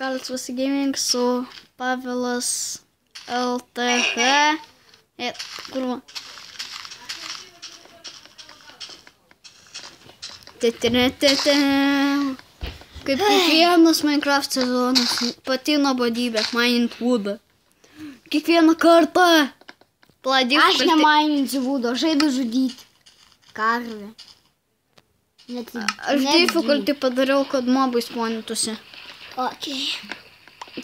Kalcvas Gaming su Pavelas LTH. Kurva. Kaip kiekvienas Minecraft sezonas, pati nuobodybė, minint woodą. Kiekvieną kartą. Aš nemaininu woodą, žaidu žudyti. Karvę. Aš difficulty padariau, kad mobai spawnintųsi. Ok.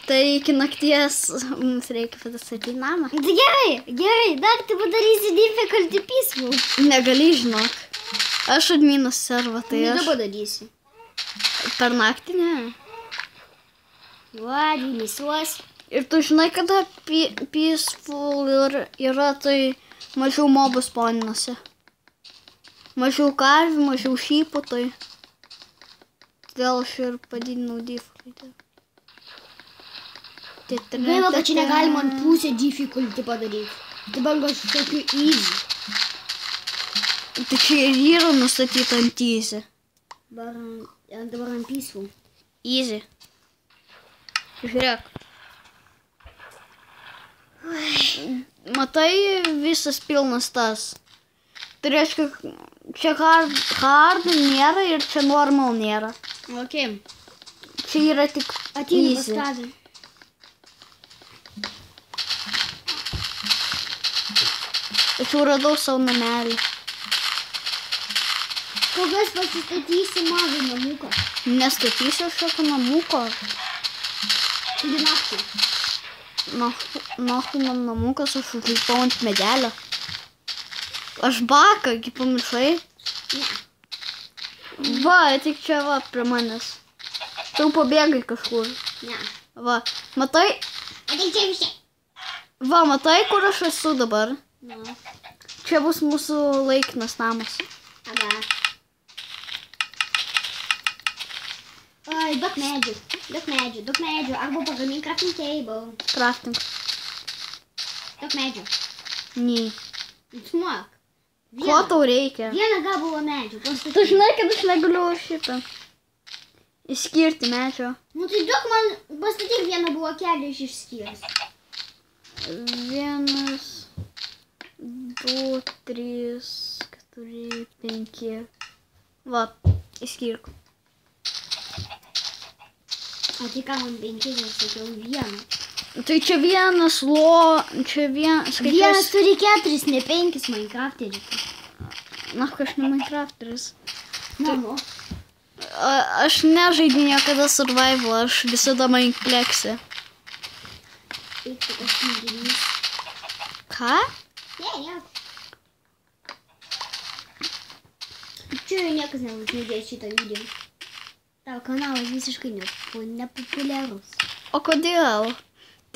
Tai iki nakties mums reikia pastatyti namą. Gerai, dar tu padarysi difficulty peaceful. Negali, žinok. Aš adminas servą, tai aš... Dabar darysi. Per naktį, ne. Va, dėmesiuos. Ir tu žinai, kada peaceful yra, tai mažiau mobų spawninasi. Mažiau karvių, mažiau šypų, tai... Todėl aš ir padidinau difficulty. Gaila, kad čia negalima ant pusę difficulty padaryti. Dabar gal tokiu easy. Tai čia ir yra nustatyta ant easy. Dabar ant peaceful. Easy. Žiūrėk. Matai, visas pilnas tas. Tai reiškia, čia hard nėra ir čia normal nėra. Ok. Čia yra tik Ateinu easy. pas tave. Aš jau radau savo namelį. Kokias pasistatysi mažą namuką? Nestatysiu aš šokio namuko. Taigi naktį. Nahui man namukas, aš užlipau ant medelio. Aš baką, gi pamiršai? Ne. Va, tik čia va prie manęs. Tu pabėgai kažkur. Ne. Va, matai? Ateik čia visi. Va, matai, kur aš esu dabar? Na. Čia bus mūsų laikinas namas. Tada. Oi, daug medžių. Arba pagamink crafting table. Crafting. Daug medžių. Nei. Smuok. Ko tau reikia? Vieną gabalą medžių. Tu žinai, kad aš negaliu šitą išskirti medžio. Nu tai duok man, pastatyk vieną blokelį iš išskyrus. 1, 2, 3, 4, 5. Va, išskirk. O tai ką man 5, aš sakiau vieną. Tai čia vienas čia vienas... Vienas turi 4, ne 5 Minecrafterį. Na, aš ne Minecrafteris. Namo. Aš nežaidžiu niekada survival, aš visada Minecraft'e. Eik tu kas tinginys. Ką? Ne. Čia jau niekas neužmėgės šitą video. Tavo kanalas visiškai nepopuliarus. O kodėl?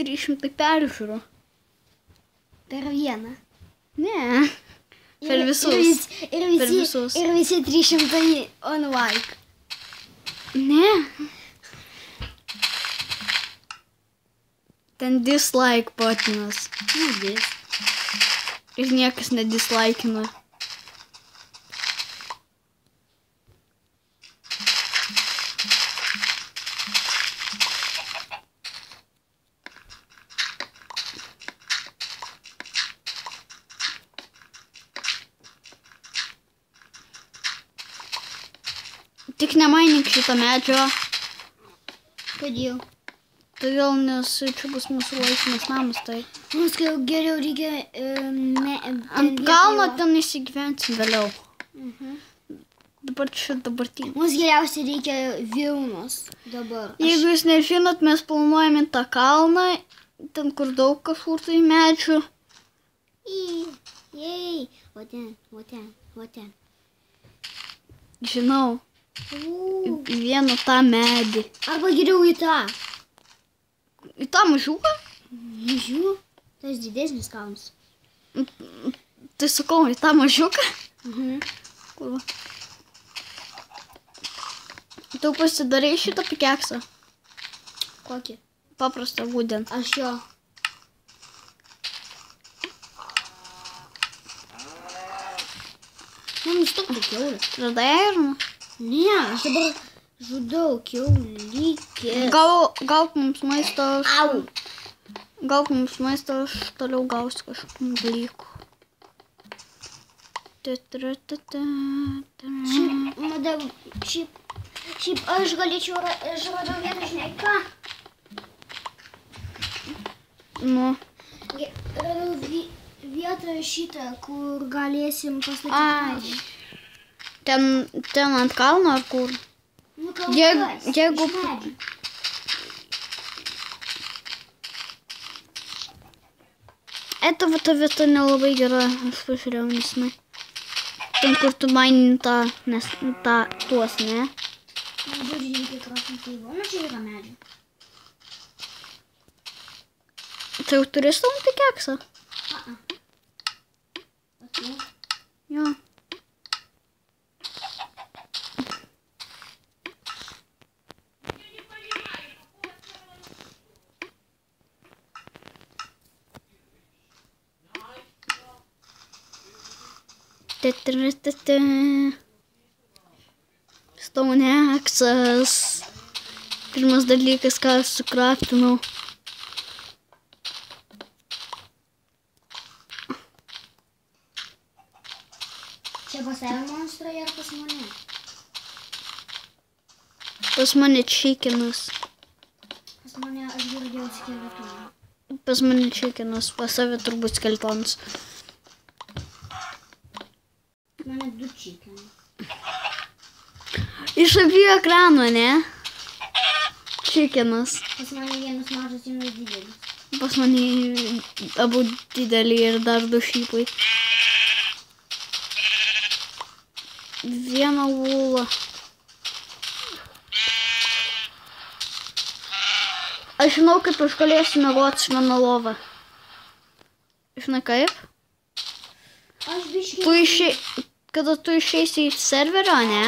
300 peržiūrų. Per vieną. Ne. Per visus. Ir visi 300 on like. Ne. Ten dislike buttonas. Ir niekas nedislikeina. Tik nemainink šito medžio. Kodėl? Todėl, nes čia bus mūsų laikinas namas, tai... Mums geriau reikia... Ant kalno ten įsigyvensim vėliau. Dabar čia dabartinį. Mums geriausiai reikia vilnos dabar. Jeigu jūs nežinot, mes planuojame tą kalną, ten kur daug kažkur tai medžių. Jei, o ten. Žinau. Į vieną tą medį. Arba geriau į tą. Į tą mažiuką? Mažiu? Tas didesnis kalnas. Tai sakau, į tą mažiuką? Kur? Tu pasidarai šitą pikeksą. Kokį? Paprastą wooden. Aš jo. Man nustok kiaulę. Radai iron? Ne, aš Žudau, kiaulytės. Gauk mums maisto. Au. Gauk mums maisto, aš toliau gausiu kažkokių dalykų. Šiaip aš galėčiau, aš radau vietą, žinai ką? Nu. Radau vietą šitą, kur galėsim pastatyti. Ten ant kalno ar kur? Nu, Jeigu... Это вот ta vieta nelabai gera, aš pažiūrėjau nesnai. Ten, kur tu maini tuos, ne? Nu, čia yra medžių. Tai jau turi savo pikeksą? Jo. Stoneaksas. Pirmas dalykas, ką aš sukraftinau. Čia pas tave monstrai ar pas mane? Pas mane chikinas. Pas mane aš girdėjau skeletoną. Pas mane chikinas, pas save turbūt skeletonas. Mane 2 chikinai. Iš abiejų ekranų, ne? Chikinas. Pas mane vienas mažas, vienas didelis. Pas mane abu dideli ir dar 2 šypai. Vieną ulą. Aš žinau, kaip aš galėsiu miegoti su mano lova. Žinai kaip? Aš biškiai... Kada tu išeisi iš serverio, ne?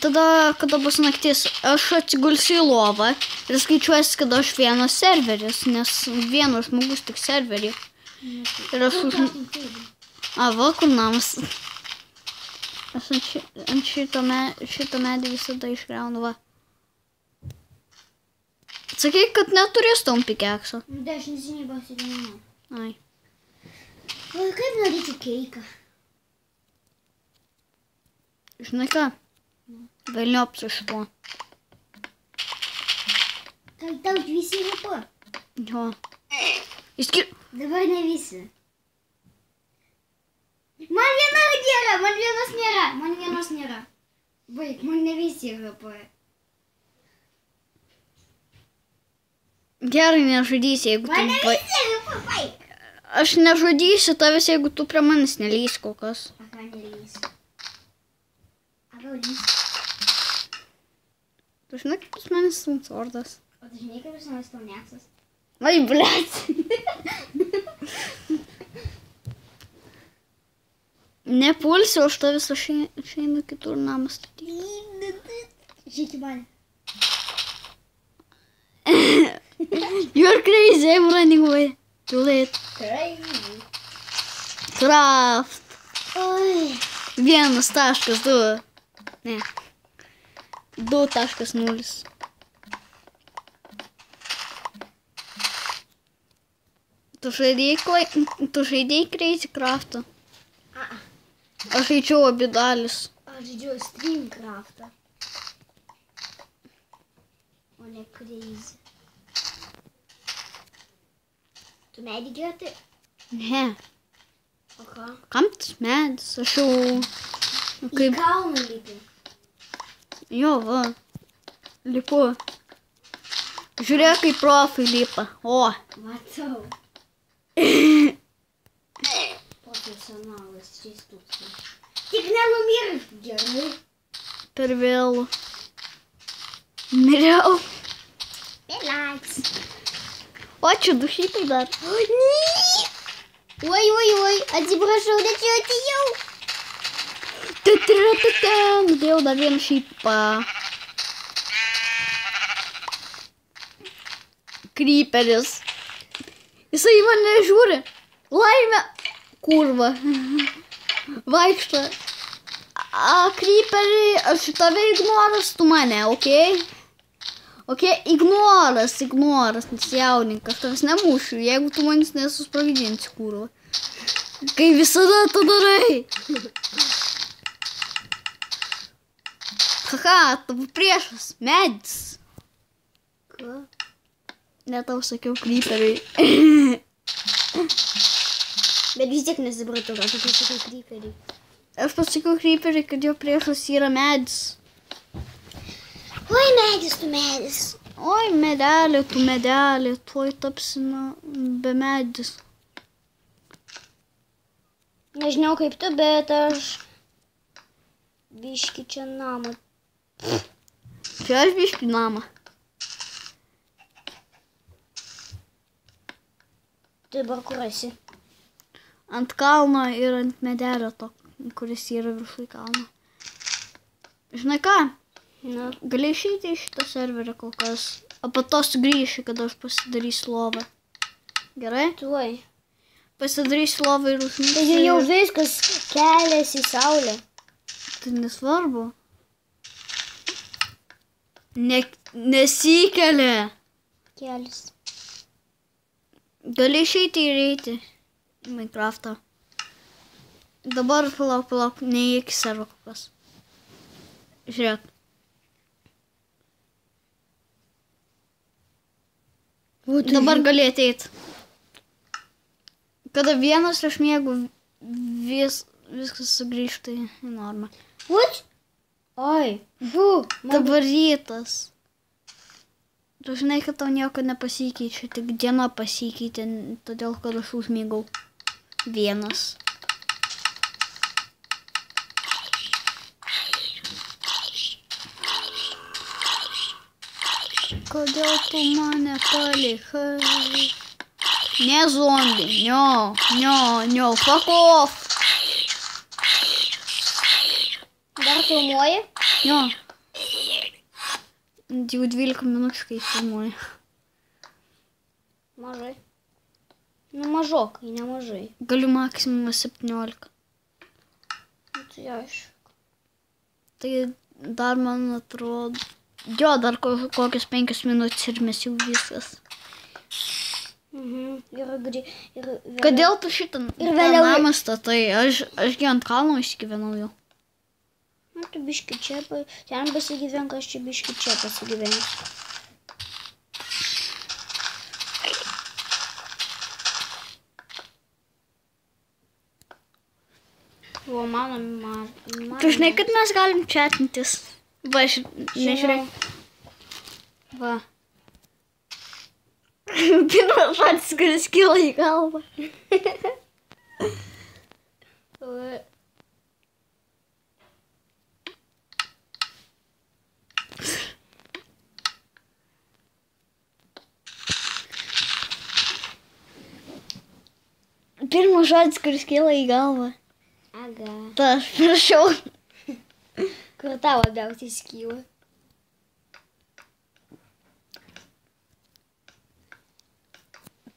Tada, kada bus naktis, aš atsigulsiu į lovą ir skaičiuosi, kada aš vienas serveris, nes vienas žmogus tik serverį. Ir aš už... Va, kur namas. Aš ant šito medį visada išgriaunu, va. Sakai, kad neturės tom pikekso. Da, aš nesiniai pasidalinau. Ai. O kaip norėčiau keiką? Žinai ką? Velniop su šituo. Tau visi yra to? Jo. Dabar ne visi. Man viena gera, man vienos nėra. Baig, man ne visi yra po. Gerai, nežudysi, jeigu tu... Man ne visi yra po, baig. Aš nežudysiu tavęs, jeigu tu prie manęs nelys kol kas. Ką nelys? Gal lys? Tu žinai, kaip pas manęs svordas. O tu žinai, kaip pas manęs stoneaksas? Ai, blėt. Nepulsiu, aš tą visą šeinu kitur namą statyti. Žiūrėk į mane. You're crazy, I'm running away. Too late. Crazy. Craft. Oi. 1.2. Ne. 2.0. Tu žaidėjai Crazy Craft'ą? Aš žaidžiau abi dalis. Aš žaidžiau Streamcraft'ą. O ne Crazy. Tu medį girti? Ne. O ką? Kam tas medis? Aš jau... Į kalną lipi. Jo, va. Lipu. Žiūrėk, kaip profai lipa. O. Matau. Profesionalas 3000. Tik nenumirk, gerai? Per vėlų. Miriau. Relax. O, čia 2 šypai dar. Oi, atsiprašau, bet jau atėjau. Nudėjau dar 1 šypą. Kryperis. Jisai į mane žiūri. Laimė. Kurva. Vaikšto. Creeperi, aš tave ignoras, tu mane, okei? Okei, ignoras, nesijaudink, aš tavęs nemušiu, jeigu tu manis nesusprogdinsi, kurva. Kai visada tu darai. Haha, tavo priešas, medis. Ką? Ne tau sakiau creeperiai. Bet vis tiek nesupratau, ką tu pasakai creeperiai. Aš pasakiau creeperiai, kad jo priešas yra medis. Oi, medis, tu medis. Oi, medelė, tu medelė, tuoj tapsi be medis. Nežinau kaip tu, bet aš biški čia namą. Čia aš biški namą. Tu dabar kur esi? Ant kalno ir ant medelio to, kuris yra viršui kalno. Žinai ką? Na, Gali išeiti iš šitą serverį kol kas. O po to sugrįši, kada aš pasidarysiu lovą. Gerai? tuoj. Pasidarysiu lovą ir užmigsiu. Tai jau viskas keliasi į saulę. Tai nesvarbu. Nesikelia. Kelis. Gali išeiti ir eiti į Minecraftą. Dabar palauk, neįk į serverą kol kas. Žiūrėk. Dabar gali ateiti. Kada vienas aš mėgau, viskas sugrįžta į normą. What? Oi, Dabar rytas. Tu žinai, kad tau nieko nepasikeičia, tik diena pasikeitė, todėl kad aš užmėgau vienas. Kodėl tu mane palikai? Ne zombi, no, fuck off. Dar filmuoji? Jo. Jau 12 minučių, kai filmuoju. Mažai. Nu, mažokai, nemažai. Galiu maksimum 17. Nu, tai aišku. Tai dar man atrodo... Jo, dar kokias 5 minutės ir mes jau viskas. Kodėl tu šitą vėliau- namą statai? Aš ant kalno įsigyvenau jau. Nu, tu biški čia, ten pasigyvenk, aš čia biški čia pasigyvensiu. O, mano. Tu žinai, kad mes galim chatintis. Va, aš nežiūrėk. Va. Pirmas žodis, kuris kyla į galvą. Pirmas žodis, kuris kyla į galvą. Aga. Ta, aš prašau. Kur tau labiausiai skyla?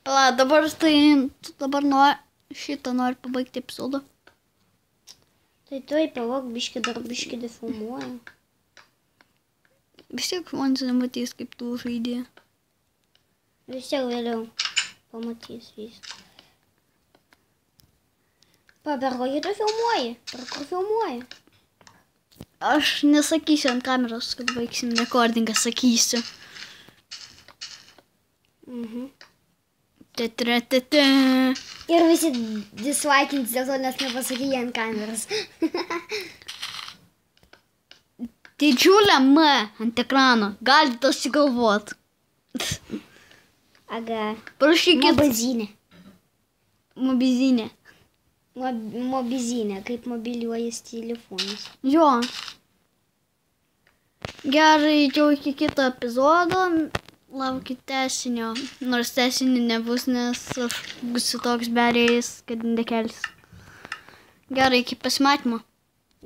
Pala, dabar šitą nori pabaigti epizodą. Tai tuoj palauk, biški dar biški defilmuoju. Vis tiek žmonės nematys, kaip tu žaidė. Vis tiek vėliau pamatys viską. Per kokį tu filmuoji? Per kur filmuoji? Aš nesakysiu ant kameros, kad baigsim rekordingą, sakysiu. Te. Ir visi dislaikins dėl to, nes nepasakė ant kameros. Didžiulė M ant ekrano, galite susigalvot. Aga. Parašykit. Mobizinė. Mobizinė. Mobizinė, kaip mobiliuojas telefonas. Jo. Gerai, jau iki kito epizodo. Laukit tęsinio. Nors tęsinį nebus, nes aš būsiu toks berėjais, kad nekelsiu. Gerai, iki pasimatymo.